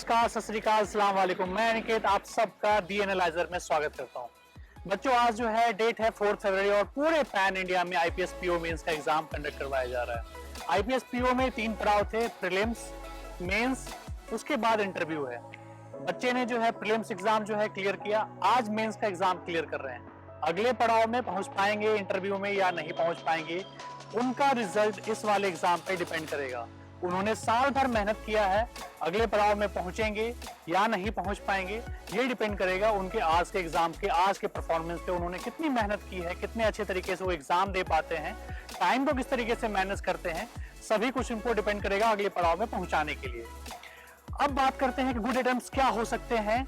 नमस्कार, सत श्री अकाल, अस्सलाम वालेकुम। मैं अनिकेत आप सबका दी एनालाइजर में स्वागत करता हूं। बच्चों, आज जो है डेट है 4 फरवरी और पूरे पैन इंडिया में आईपीएस पीओ मेंस का एग्जाम कंडक्ट करवाया जा रहा है। आईपीएस पीओ में 3 पड़ाव थे, प्रीलिम्स, मेंस, उसके बाद इंटरव्यू है। बच्चे ने जो है प्रीलिम्स एग्जाम जो है क्लियर किया, आज मेंस का एग्जाम क्लियर कर रहे हैं। अगले पड़ाव में पहुंच पाएंगे इंटरव्यू में या नहीं पहुंच पाएंगे, उनका रिजल्ट इस वाले एग्जाम पे डिपेंड करेगा। उन्होंने साल भर मेहनत किया है, अगले पड़ाव में पहुंचेंगे या नहीं पहुंच पाएंगे ये डिपेंड करेगा उनके आज के एग्जाम के, आज के परफॉर्मेंस पे। उन्होंने कितनी मेहनत की है, कितने अच्छे तरीके से वो एग्जाम दे पाते हैं, टाइम को किस तरीके से मैनेज करते हैं, सभी कुछ उनको डिपेंड करेगा अगले पड़ाव में पहुंचाने के लिए। अब बात करते हैं कि गुड अटेम्प्ट्स क्या हो सकते हैं,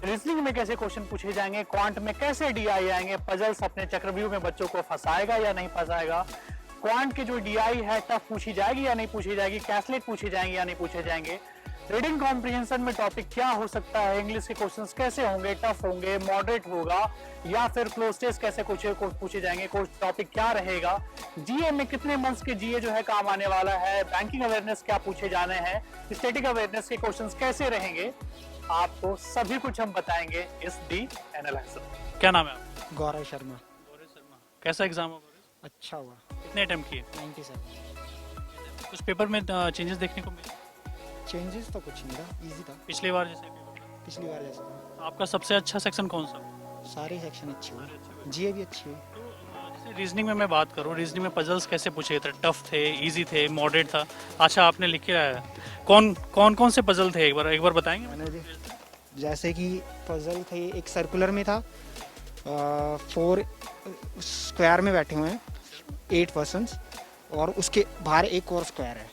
रीजनिंग में कैसे क्वेश्चन पूछे जाएंगे, क्वांट में कैसे डीआई आएंगे, पजल्स अपने चक्रव्यूह में बच्चों को फंसाएगा या नहीं फंसाएगा, क्वांट की जो डीआई है टफ पूछी जाएगी या नहीं पूछी जाएगी, कैसलेट पूछे जाएंगे या नहीं पूछे जाएंगे, रीडिंग कॉम्प्रिहेंशन में टॉपिक क्या हो सकता है, इंग्लिश के क्वेश्चंस कैसे होंगे, टफ होंगे, मॉडरेट होगा या फिर क्लोज टेस्ट कैसे पूछे जाएंगे, टॉपिक क्या रहेगा, जीए में कितने मंथ्स के जीए जो है काम आने वाला है, बैंकिंग अवेयरनेस क्या पूछे जाने हैं, स्टैटिक अवेयरनेस के क्वेश्चंस कैसे रहेंगे, आपको सभी कुछ हम बताएंगे इस दी एनालाइजर। क्या नाम है आपका? गौरव शर्मा। गौरव शर्मा। कैसा एग्जाम हुआ? अच्छा हुआ। कितने अटेम्प्ट किए? 97। कुछ पेपर में चेंजेस देखने को मिले? चेंजेस तो कुछ नहीं था, इजी था पिछली बार जैसे पेपर था? पिछली बार जैसा था। आपका सबसे अच्छा सेक्शन कौन सा? सारे सेक्शन अच्छे हुए, जीए भी अच्छी हुई। जैसे रीजनिंग में मैं बात करूं, रीजनिंग में पजल्स कैसे पूछे थे? टफ थे, इजी थे, मॉडरेट था? अच्छा, आपने लिख के आया कौन से पजल थे, एक बार बताएंगे? मैंने भी जैसे कि पजल थे, एक सर्कुलर में था, 4 स्क्वायर में बैठे हुए हैं 8 पर्सन्स, और उसके बाहर एक और स्क्वायर है।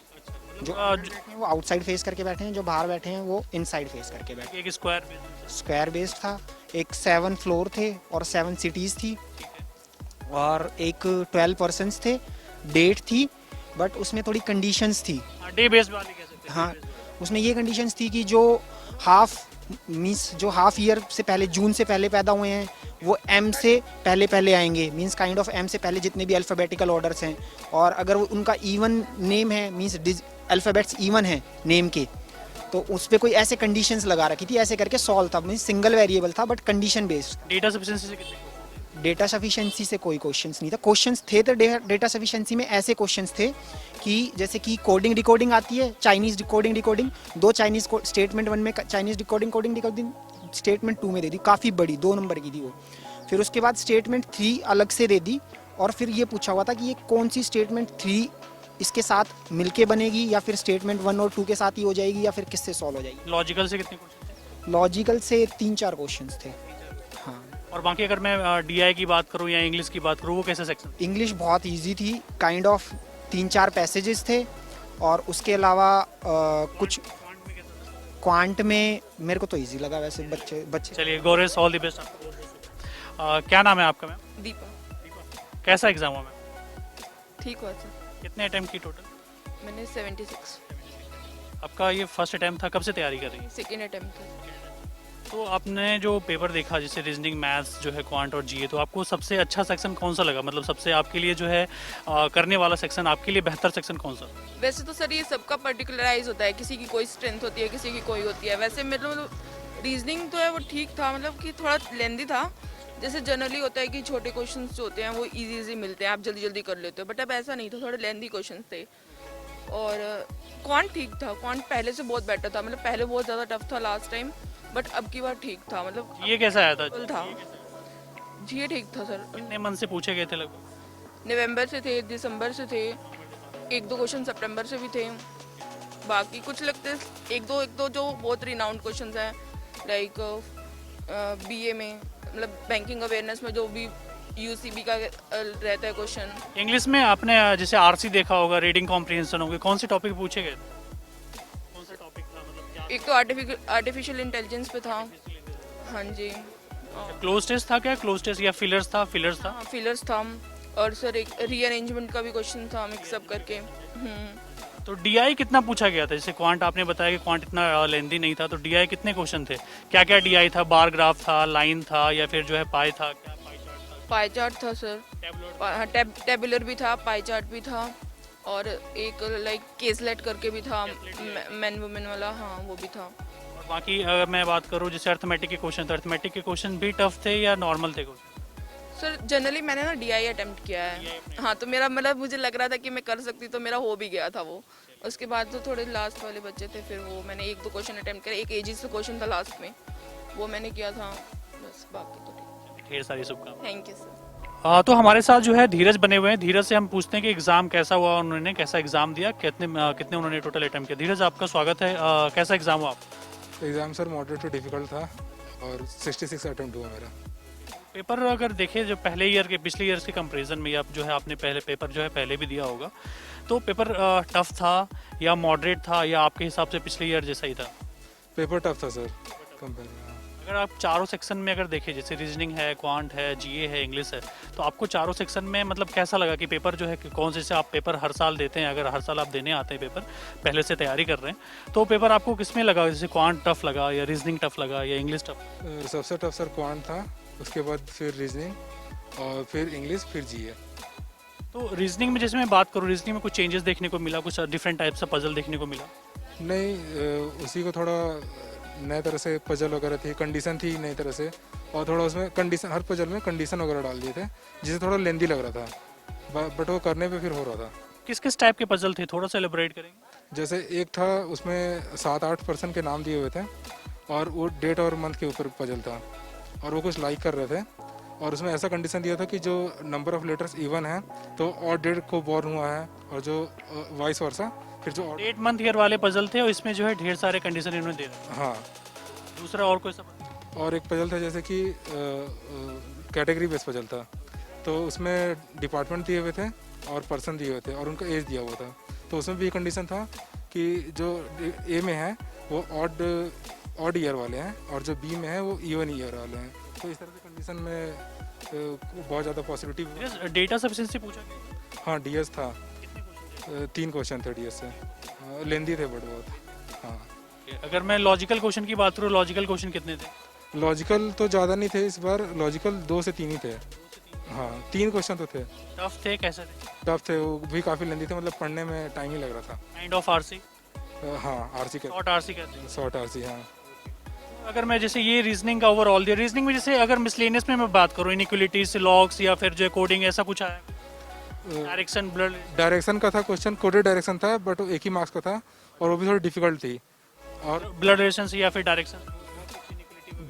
जो बैठे हैं वो आउटसाइड फेस करके बैठे हैं, जो बाहर बैठे हैं वो इनसाइड फेस करके बैठे हैं। एक स्क्वायर बेस्ड था, एक 7 फ्लोर थे और 7 सिटीज थी, और एक 12 पर्सन्स थे, डेट थी, बट उसमें थोड़ी कंडीशंस थी। डे बेस्ड वाली कह सकते हैं। हाँ, उसमें ये कंडीशंस थी कि जो हाफ ईयर से पहले, जून से पहले पैदा हुए हैं, वो एम से पहले आएंगे, मींस काइंड ऑफ एम से पहले जितने भी अल्फ़ाबेटिकल ऑर्डर्स हैं, और अगर उनका इवन नेम है, मींस अल्फ़ाबेट्स इवन हैं नेम के, तो उस पर कोई ऐसे कंडीशंस लगा रखी थी, ऐसे करके सॉल्व था, मींस सिंगल वेरिएबल था but condition based. Data sufficiency से कितने? डेटा सफिशिएंसी से कोई क्वेश्चंस नहीं था। क्वेश्चंस थे तो डेटा सफिशिएंसी में ऐसे क्वेश्चंस थे कि जैसे कि कोडिंग डिकोडिंग आती है, Chinese coding decoding, 2 Chinese statement 1 में चाइनीज कोडिंग डिकोडिंग स्टेटमेंट 2 में दे दी, काफ़ी बड़ी 2 नंबर की थी वो। फिर उसके बाद स्टेटमेंट 3 अलग से दे दी, और फिर ये पूछा हुआ था कि ये कौन सी स्टेटमेंट 3 इसके साथ मिलके बनेगी, या फिर स्टेटमेंट 1 और 2 के साथ ही हो जाएगी, या फिर किससे सॉल्व हो जाएगी। लॉजिकल से कितने क्वेश्चन थे? लॉजिकल से 3-4 क्वेश्चंस थे। हाँ, और बाकी अगर मैं डीआई की बात करूं या इंग्लिश की बात करूं, वो कैसे सेक्शन? इंग्लिश बहुत इजी थी, काइंड ऑफ 3-4 पैसेजेस थे, और उसके अलावा कुछ क्वांट में मेरे को तो इजी लगा वैसे। बच्चे चलिए, गौरव, ऑल द बेस्ट आपको। क्या नाम है आपका मैम? दीपा। कैसा एग्जाम हुआ मैम? ठीक हुआ सर। कितने अटेम्प्ट की टोटल? मैंने 76। आपका ये फर्स्ट अटेम्प्ट था, कब से तैयारी कर रही है? सेकेंड अटेम्प्ट था। तो आपने जो पेपर देखा, जैसे रीजनिंग, मैथ्स जो है, क्वांट और जीए, तो आपको सबसे अच्छा सेक्शन कौन सा लगा? मतलब सबसे आपके लिए जो है करने वाला सेक्शन, आपके लिए बेहतर सेक्शन कौन सा? वैसे तो सर ये सबका पर्टिकुलराइज होता है, किसी की कोई स्ट्रेंथ होती है, किसी की कोई होती है। वैसे मतलब रीजनिंग तो है वो ठीक था, मतलब कि थोड़ा लेंदी था। जैसे जनरली होता है कि छोटे क्वेश्चन जो होते हैं वो इजी मिलते हैं, आप जल्दी जल्दी कर लेते हो, बट अब ऐसा नहीं था, थोड़े लेंदी क्वेश्चन थे। और क्वांट ठीक था, क्वांट पहले से बहुत बेटर था, मतलब पहले बहुत ज़्यादा टफ था लास्ट टाइम, बट अब की बार ठीक था। मतलब ये कैसा आया था? जी ठीक था सर। कितने मंथ से पूछे गए थे लगभग? नवंबर से थे, दिसंबर से थे, 1-2 क्वेश्चन सितंबर से भी थे। बाकी कुछ लगते एक दो जो बहुत रिनाउंड क्वेश्चंस हैं, लाइक बीए में, मतलब बैंकिंग अवेयरनेस में जो भी यूसीबी का रहता है क्वेश्चन। इंग्लिश में आपने जैसे आरसी देखा होगा, रीडिंग कॉम्प्रिहेंशन होगी, कौन से टॉपिक पूछे गए थे? कौन सा टॉपिक था, मतलब क्या? एक तो आर्टिफिशियल इंटेलिजेंस पे था। हाँ जी। क्लोज टेस्ट था क्या? क्लोज टेस्ट या फिलर्स था? फिलर्स था। हाँ, फिलर्स था, और सर एक रीअरेंजमेंट का भी क्वेश्चन था, मिक्सअप करके। तो डीआई कितना पूछा गया था? जैसे क्वांट आपने बताया कि क्वांट इतना लेंदी नहीं था, तो डीआई कितने क्वेश्चन थे? क्या क्या डीआई था? बार ग्राफ था, लाइन था, या फिर जो है पाई था? क्या पाई चार्ट था सर। टेबुलर भी था, पाई चार्ट भी था, और एक लाइक केसलेट करके भी था, मैन वुमेन वाला, हाँ वो भी था। बाकी अगर मैं बात करूँ जैसे अर्थमेटिक के क्वेश्चन, तो अर्थमेटिक के क्वेश्चन भी टफ थे या नॉर्मल थे क्वेश्चन? सर जनरली मैंने ना डीआई अटेम्प्ट किया है। हाँ, तो मेरा मतलब मुझे लग रहा था कि मैं कर सकती, तो मेरा हो भी गया था वो। उसके बाद तो थोड़े लास्ट वाले बच्चे थे, फिर वो मैंने 1-2 क्वेश्चन अटेम्प्ट करे। एक एजी से क्वेश्चन था लास्ट में, वो मैंने किया था, बस बाकी तो ठीक। ढेर सारी शुभकामनाएं। Thank you sir. तो हमारे साथ जो है धीरज बने हुए हैं। धीरज से हम पूछते हैं कि एग्जाम कैसा हुआ, उन्होंने कैसा एग्जाम दिया, कितने उन्होंने टोटल अटेम्प्ट किया। धीरज आपका स्वागत है। कैसा एग्जाम हुआ आप? Exam sir moderate too difficult था और 66 अटेम्प्ट हुआ मेरा। पेपर अगर देखें जो पहले ईयर के पिछले ईयर्स के कंपैरिजन में, या जो है आपने पहले पेपर जो है पहले भी दिया होगा, तो पेपर टफ था या मॉडरेट था या आपके हिसाब से पिछले ईयर जैसा ही था? पेपर टफ था सर कंपेयर में। अगर आप चारों सेक्शन में अगर देखें, जैसे रीजनिंग है, क्वांट है, जीए है, इंग्लिश है, तो आपको चारों सेक्शन में मतलब कैसा लगा कि पेपर जो है कि कौन से आप पेपर हर साल देते हैं, अगर हर साल आप देने आते हैं पेपर, पहले से तैयारी कर रहे हैं, तो पेपर आपको किसमें लगा? जैसे क्वांट टफ लगा या रीजनिंग टफ लगा या इंग्लिश टफ? सबसे टफ सर क्वांट था, उसके बाद फिर रीजनिंग और फिर इंग्लिश, फिर जीए। तो रीजनिंग में जैसे मैं बात करूँ, रीजनिंग में कुछ चेंजेस देखने को मिला, कुछ डिफरेंट टाइप से पजल देखने को मिला? नहीं, उसी को थोड़ा नए तरह से पजल वगैरह थी, कंडीशन थी नई तरह से, और थोड़ा उसमें कंडीशन, हर पजल में कंडीशन वगैरह डाल दिए थे, जिससे थोड़ा लेंदी लग रहा था, बट वो करने पे फिर हो रहा था। किस किस टाइप के पजल थे, थोड़ा सा एलिब्रेट करेंगे? जैसे एक था उसमें 7-8 पर्सन के नाम दिए हुए थे और वो डेट और मंथ के ऊपर पजल था, और वो कुछ लाइक कर रहे थे, और उसमें ऐसा कंडीशन दिया था कि जो नंबर ऑफ लेटर्स इवन है तो और डेट को बॉर्न हुआ है, और जो वाइस वर्सा फिर जो डेट मंथ ईयर वाले पजल थे और इसमें जो है ढेर सारे कंडीशन इन्होंने दे रहे हाँ। हैं। दूसरा और कोई सब? और एक पजल था जैसे कि कैटेगरी बेस पजल था, तो उसमें डिपार्टमेंट दिए हुए थे और पर्सन दिए हुए थे और उनका एज दिया हुआ था, तो उसमें भी कंडीशन था कि जो ए में है वो ऑड ईयर वाले हैं और जो बी में है वो इवन ईयर वाले हैं, तो इस तरह से कंडीशन में बहुत ज़्यादा पॉसिबिलिटी। डेटा सफिशिएंसी पूछा गया? हाँ, डीएस था, 3 क्वेश्चन थे डीएस से, लेंदी थे बट बहुत। हाँ, अगर मैं लॉजिकल क्वेश्चन की बात करूँ, लॉजिकल क्वेश्चन कितने थे? लॉजिकल तो ज़्यादा नहीं थे इस बार, लॉजिकल 2 से 3 ही थे। हाँ, 3 क्वेश्चन तो थे। टफ थे? कैसे थे? टफ थे, वो भी काफ़ी लेंदी थे, मतलब पढ़ने में टाइम ही लग रहा था। Kind of RC? हाँ, आरसी के शॉर्ट आरसी कहते हैं। Short RC. हाँ, अगर मैं जैसे ये रीजनिंग का ओवरऑल दिया, रीजनिंग में जैसे अगर मिसलेनियस में मैं बात करूँ, इनइक्वलिटीज, लॉग्स या फिर जो कोडिंग, ऐसा कुछ आया? Direction, blood? डायरेक्शन का था क्वेश्चन, कोडेड डायरेक्शन था, बट वो एक ही मार्क्स का था और वो भी थोड़ी डिफिकल्ट थी। और ब्लड रिलेशन या फिर डायरेक्शन?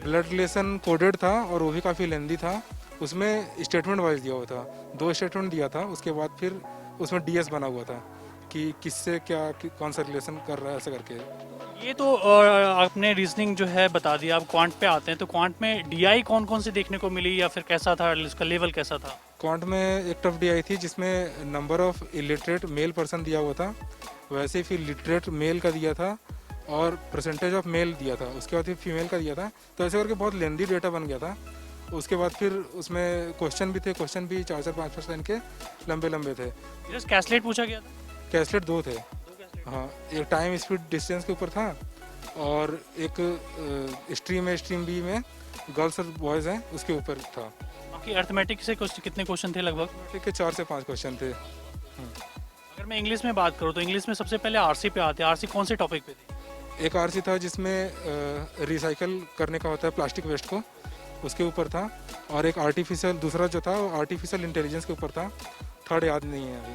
ब्लड रिलेशन कोडेड था और वो भी काफ़ी लेंदी था, उसमें स्टेटमेंट वाइज दिया हुआ था, 2 स्टेटमेंट दिया था, उसके बाद फिर उसमें डीएस बना हुआ था कि किससे क्या कौन सा रिलेशन कर रहा है, ऐसा करके। ये तो आपने रीजनिंग जो है बता दिया। अब क्वांट पे आते हैं, तो क्वांट में डीआई कौन कौन से देखने को मिली या फिर कैसा था, उसका लेवल कैसा था? क्वांट में एक टफ डीआई थी जिसमें number of illiterate male person दिया हुआ था, वैसे ही फिर लिटरेट मेल का दिया था और परसेंटेज ऑफ मेल दिया था, उसके बाद फिर फीमेल का दिया था, तो ऐसे करके बहुत लेंदी डेटा बन गया था। उसके बाद फिर उसमें क्वेश्चन भी थे, क्वेश्चन भी 4-5% के लंबे लंबे थे। जस्ट कैसलेट पूछा गया था? कैसलेट 2 थे। हाँ, एक टाइम स्पीड डिस्टेंस के ऊपर था और एक स्ट्रीम बी में गर्ल्स और बॉयज़ हैं उसके ऊपर था। बाकी अर्थमेटिक से कितने क्वेश्चन थे लगभग? ठीक है, 4 से 5 क्वेश्चन थे। अगर मैं इंग्लिश में बात करूँ तो इंग्लिश में सबसे पहले आरसी पे आते हैं। आरसी कौन से टॉपिक पे थी? एक आरसी था जिसमें रिसाइकल करने का होता है प्लास्टिक वेस्ट को, उसके ऊपर था, और एक आर्टिफिशियल, दूसरा जो था वो आर्टिफिशियल इंटेलिजेंस के ऊपर था, थर्ड याद नहीं है अभी।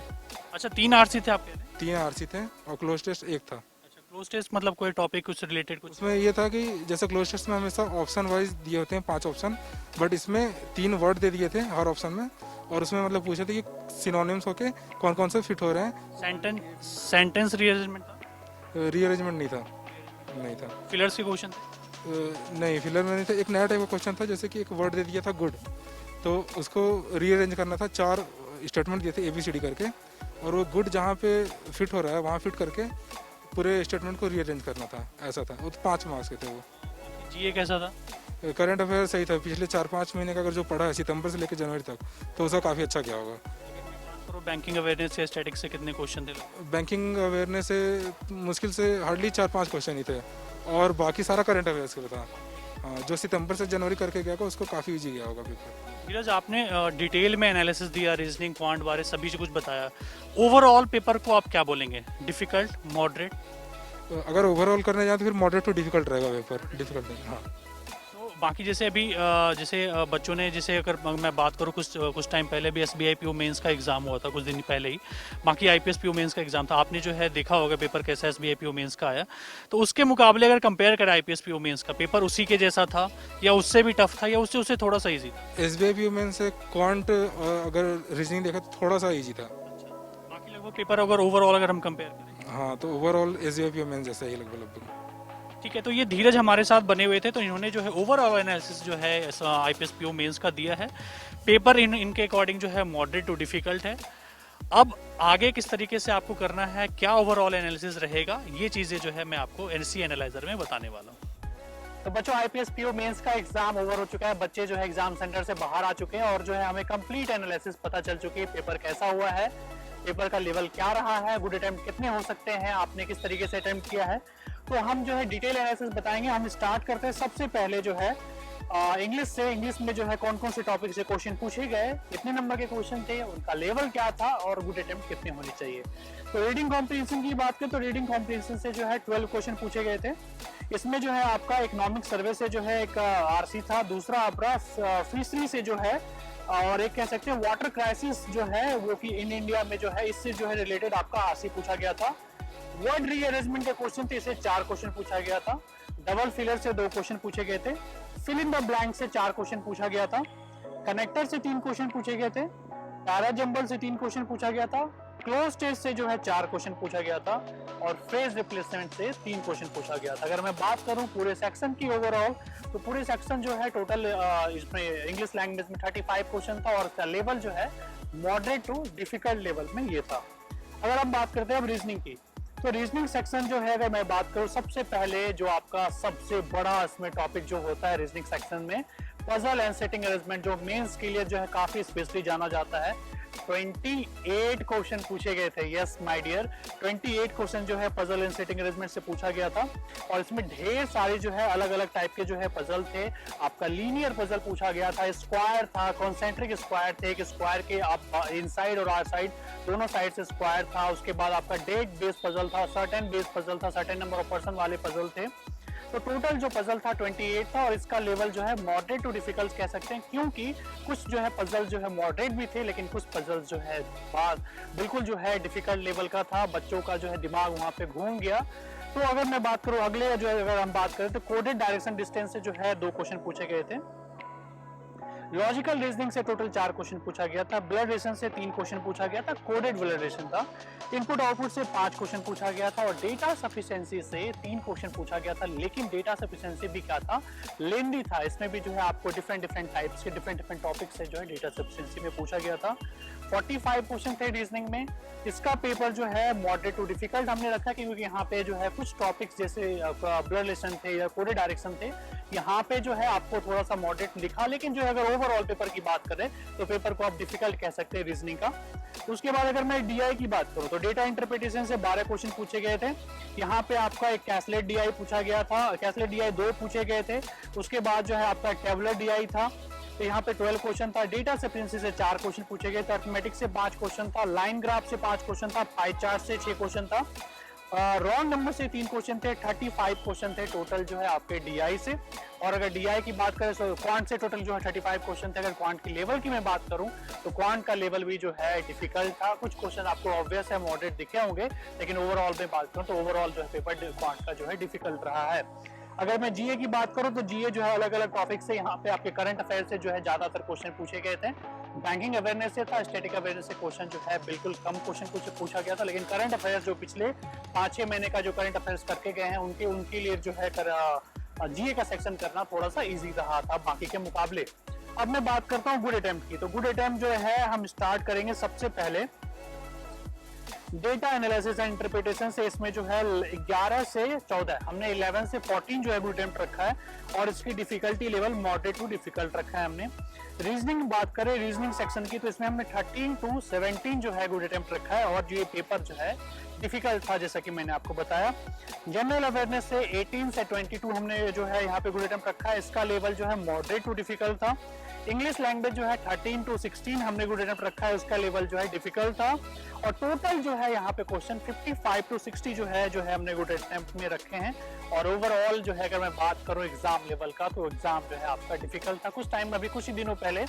अच्छा, 3 आरसी थे आपके? 3 आरसी थे और क्लोज टेस्ट 1 था। अच्छा, क्लोज टेस्ट मतलब कोई टॉपिक कुछ रिलेटेड कुछ? उसमें ये था कि जैसे क्लोज टेस्ट में हमेशा ऑप्शन वाइज दिए होते हैं 5 ऑप्शन, बट इसमें 3 वर्ड दे दिए थे हर ऑप्शन में, और उसमें मतलब पूछे थे कि सिनोनिम्स होके कौन कौन से फिट हो रहे हैं। सेंटेंस रीअरेंजमेंट था? रीअरेंजमेंट नहीं था, नहीं था। फिलर्स के क्वेश्चन थे? नहीं, फिलर में नहीं था। एक नया टाइप का क्वेश्चन था, जैसे कि एक वर्ड दे दिया था गुड, तो उसको रीअरेंज करना था, 4 स्टेटमेंट दिए थे ABCD करके, और वो गुड जहाँ पे फिट हो रहा है वहाँ फिट करके पूरे स्टेटमेंट को रीअरेंज करना था, ऐसा था। वो तो 5 मार्क्स के थे। वो जीए कैसा था? करंट अफेयर सही था, पिछले 4-5 महीने का अगर जो पढ़ा है सितंबर से लेकर जनवरी तक, तो उसका काफ़ी अच्छा गया होगा। बैंकिंग अवेयरनेस या स्टैटिक्स से कितने क्वेश्चन थे? बैंकिंग अवेयरनेस से मुश्किल से हार्डली 4-5 क्वेश्चन ही थे, और बाकी सारा करंट अफेयर्स के था। हाँ, जो सितंबर से जनवरी करके गया उसको काफ़ी ईजी गया होगा पेपर। धीरज, आपने डिटेल में एनालिसिस दिया, रीजनिंग, क्वांट बारे सभी से कुछ बताया। ओवरऑल पेपर को आप क्या बोलेंगे? Difficult, moderate? अगर ओवरऑल करने जाए तो फिर मॉडरेट टू डिफिकल्ट रहेगा पेपर, डिफिकल्ट नहीं। हाँ, तो बाकी जैसे अभी बच्चों ने, जैसे अगर मैं बात करूँ, कुछ टाइम पहले भी SBI PO मेंस का एग्ज़ाम हुआ था, कुछ दिन पहले ही। बाकी IPS PO मेंस का एग्ज़ाम था, आपने जो है देखा होगा पेपर कैसा SBI PO मेंस का आया। तो उसके मुकाबले अगर कंपेयर करें IPS PO मेंस का पेपर, उसी के जैसा था या उससे भी टफ था या उससे उससे थोड़ा सा ईजी था? SBI PO मेन से क्वांट अगर रीजनिंग देखा तो थोड़ा सा ईजी था। बाकी लगभग पेपर अगर ओवरऑल अगर हम कंपेयर करें, हाँ, तो ओवरऑल SBI PO मेन जैसा ही लगभग। ठीक है। तो ये धीरज हमारे साथ बने हुए थे, तो इन्होंने जो है ओवरऑल एनालिसिस जो है IPS PO मेंस का दिया है। पेपर इनके अकॉर्डिंग जो है मॉडरेट टू डिफिकल्ट है। अब आगे किस तरीके से आपको करना है, क्या ओवरऑल एनालिसिस रहेगा, ये चीज़ें जो है मैं आपको NC एनालाइजर में बताने वाला हूँ। तो बच्चों, IPS PO मेंस का एग्जाम ओवर हो चुका है, बच्चे जो है एग्जाम सेंटर से बाहर आ चुके हैं और जो है हमें कंप्लीट एनालिसिस पता चल चुकी है, पेपर कैसा हुआ है, पेपर का लेवल क्या रहा है, गुड अटेम्प्ट कितने हो सकते हैं, आपने किस तरीके से अटेम्प्ट किया है। तो हम जो है डिटेल एनालिसिस बताएंगे। हम स्टार्ट करते हैं सबसे पहले जो है इंग्लिश से। इंग्लिश में जो है कौन कौन से टॉपिक से क्वेश्चन पूछे गए, कितने नंबर के क्वेश्चन थे, उनका लेवल क्या था और गुड अटेम्प्ट कितने होने चाहिए। तो रीडिंग कॉम्प्रिहेंशन की बात करें तो रीडिंग कॉम्प्रिहेंशन से जो है 12 क्वेश्चन पूछे गए थे। इसमें जो है आपका इकोनॉमिक सर्वे से जो है एक RC था, दूसरा आपका फिशरी से जो है, और एक कह सकते हैं वाटर क्राइसिस जो है वो कि इन इंडिया में जो है, इससे जो है रिलेटेड आपका RC पूछा गया था। वर्ड रीअरेंजमेंट के क्वेश्चन थे, इसे 4 क्वेश्चन पूछा गया था। डबल फिलर से 2 क्वेश्चन पूछे गए थे। फिल इन द ब्लैंक से 4 क्वेश्चन पूछा गया था। कनेक्टर से 3 क्वेश्चन पूछे गए थे। पैराजंबल से 3 क्वेश्चन पूछा गया था। क्लोज टेस्ट से जो है 4 क्वेश्चन पूछा गया था और फ्रेज रिप्लेसमेंट से 3 क्वेश्चन पूछा गया था। अगर मैं बात करूं पूरे सेक्शन की ओवरऑल, तो पूरे सेक्शन जो है टोटल इसमें इंग्लिश लैंग्वेज में 35 क्वेश्चन था और इसका लेवल जो है मॉडरेट टू डिफिकल्ट लेवल में ये था। अगर हम बात करते हैं अब रीजनिंग की, तो रीजनिंग सेक्शन जो है, अगर मैं बात करूं, सबसे पहले जो आपका सबसे बड़ा इसमें टॉपिक जो होता है रीजनिंग सेक्शन में, पजल एंड सेटिंग अरेंजमेंट, जो मेंस के लिए जो है काफी स्पेशली जाना जाता है। 28 क्वेश्चन पूछे गए थे। यस माय डियर, 28 क्वेश्चन जो है पजल एंड सेटिंग अरेंजमेंट से पूछा गया था और इसमें ढेर सारे जो है अलग अलग टाइप के जो है पजल थे। आपका लीनियर पजल पूछा गया था, स्क्वायर था, कॉन्सेंट्रिक स्क्वायर थे, एक स्क्वायर के आप इनसाइड और आउटसाइड दोनों साइड से स्क्वायर था। उसके बाद आपका डेट बेस्ड पजल था, सर्टेन बेस्ड पजल था, सर्टेन नंबर ऑफ पर्सन वाले पजल थे। तो टोटल जो पजल था 28 था और इसका लेवल जो है मॉडरेट टू डिफिकल्ट कह सकते हैं, क्योंकि कुछ जो है पजल जो है मॉडरेट भी थे लेकिन कुछ पजल जो है बिल्कुल जो है डिफिकल्ट लेवल का था। बच्चों का जो है दिमाग वहां पे घूम गया। तो अगर मैं बात करूं अगले जो है, अगर हम बात करें तो कोडेड डायरेक्शन डिस्टेंस से जो है 2 क्वेश्चन पूछे गए थे। लॉजिकल रीजनिंग से टोटल 4 क्वेश्चन पूछा गया था। ब्लड रिलेशन से 3 क्वेश्चन पूछा गया था, कोडेड ब्लड रिलेशन था। इनपुट आउटपुट से 5 क्वेश्चन पूछा गया था और डेटा सफिशिएंसी से 3 क्वेश्चन पूछा गया था। लेकिन डेटा सफिशिएंसी भी क्या था, लेंदी था। इसमें भी जो है आपको डिफरेंट टॉपिक्स के डिफरेंट टॉपिक से जो है डेटा सफिशिएंसी में पूछा गया था। 45 क्वेश्चन थे रीजनिंग में। इसका पेपर जो है मॉडरेट टू डिफिकल्ट हमने रखा क्योंकि यहाँ पे जो है कुछ टॉपिक्स जैसे ब्लड रिलेशन थे या कोडेड डायरेक्शन थे, यहाँ पे जो है आपको थोड़ा सा मॉडरेट लिखा। लेकिन जो है अगर ओवरऑल पेपर की बात करें तो पेपर को आप डिफिकल्ट कह सकते हैं रीजनिंग का। उसके बाद अगर मैं DI की बात करूं तो डेटा इंटरप्रिटेशन से 12 क्वेश्चन पूछे गए थे। यहाँ पे आपका एक कैसलेट DI पूछा गया था, कैसलेट DI 2 पूछे गए थे। उसके बाद जो है आपका टेबुलर DI था, तो यहाँ पे 12 क्वेश्चन था। डेटा सफिशिएंसी से 4 क्वेश्चन पूछे गए थे। अर्थमेटिक से 5 क्वेश्चन था। लाइन ग्राफ से 5 क्वेश्चन था। पाई चार्ट से 6 क्वेश्चन था। रॉन्ग नंबर से 3 क्वेश्चन थे। 35 क्वेश्चन थे टोटल जो है आपके DI से। और अगर DI की बात करें तो क्वांट से टोटल जो है 35 क्वेश्चन थे। अगर क्वांट की लेवल की मैं बात करूं तो क्वांट का लेवल भी जो है डिफिकल्ट था। कुछ क्वेश्चन आपको ऑब्वियस है मॉडरेट दिखे होंगे, लेकिन ओवरऑल में बात करूं तो ओवरऑल जो है पेपर क्वांट का जो है डिफिकल्ट रहा है। अगर मैं GA की बात करूं तो GA जो है अलग अलग टॉपिक से यहाँ पे आपके करंट अफेयर से जो है ज्यादातर क्वेश्चन पूछे गए थे। बैंकिंग अवेयरनेस से था, स्टैटिक अवेयरनेस से क्वेश्चन जो है बिल्कुल कम क्वेश्चन पूछा गया था। लेकिन करंट अफेयर्स जो पिछले 5-6 महीने का जो करंट अफेयर्स करके गए हैं उनके लिए जो है GA का सेक्शन करना थोड़ा सा इजी रहा था बाकी के मुकाबले। अब मैं बात करता हूँ गुड अटेम्प्ट की। तो गुड अटेम्प्ट जो है हम स्टार्ट करेंगे सबसे पहले डेटा एनालिसिस एंड इंटरप्रिटेशन से। इसमें जो है 11 से 14, हमने 11 से 14 जो है गुड अटेम्प्ट रखा है और इसकी difficulty level moderate to difficult रखा है हमने। रीजनिंग बात करें रीजनिंग सेक्शन की तो इसमें हमने 13 to 17 जो है गुड अटेम्प्ट रखा है और जो ये पेपर जो है डिफिकल्ट था जैसा कि मैंने आपको बताया। जनरल अवेयरनेस से 18 से 22 हमने जो है यहाँ पे गुड अटेम्प्ट रखा है। इसका लेवल जो है मॉडरेट टू डिफिकल्ट था। इंग्लिश लैंग्वेज जो है 13 to 16 हमने गुड अटेम्प्ट रखा है, उसका लेवल जो है डिफिकल्ट था। और टोटल जो है यहाँ पे क्वेश्चन 55 to 60 जो है हमने गुड अटेम्प्ट में रखे हैं। और ओवरऑल जो है अगर मैं बात करूँ एग्जाम लेवल का, तो एग्जाम जो है आपका डिफिकल्ट था। कुछ टाइम अभी कुछ ही दिनों पहले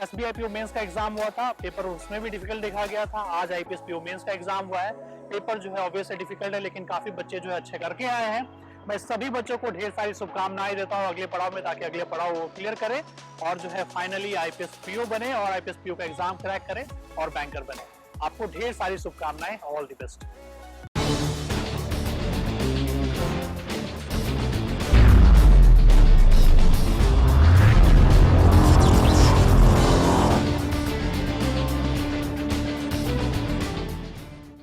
SBI PO मेंस का एग्जाम हुआ था, पेपर उसमें भी डिफिकल्ट देखा गया था। आज IPS PO मेंस का एग्जाम हुआ है, पेपर जो है ऑब्वियसली डिफिकल्ट है, लेकिन काफी बच्चे जो है अच्छे करके आए हैं। मैं सभी बच्चों को ढेर सारी शुभकामनाएं देता हूं अगले पड़ाव में, ताकि अगले पड़ाव वो क्लियर करें और जो है फाइनली IPS PO बने और IPS PO का एग्जाम क्रैक करें और बैंकर बने। आपको ढेर सारी शुभकामनाएं, ऑल द बेस्ट।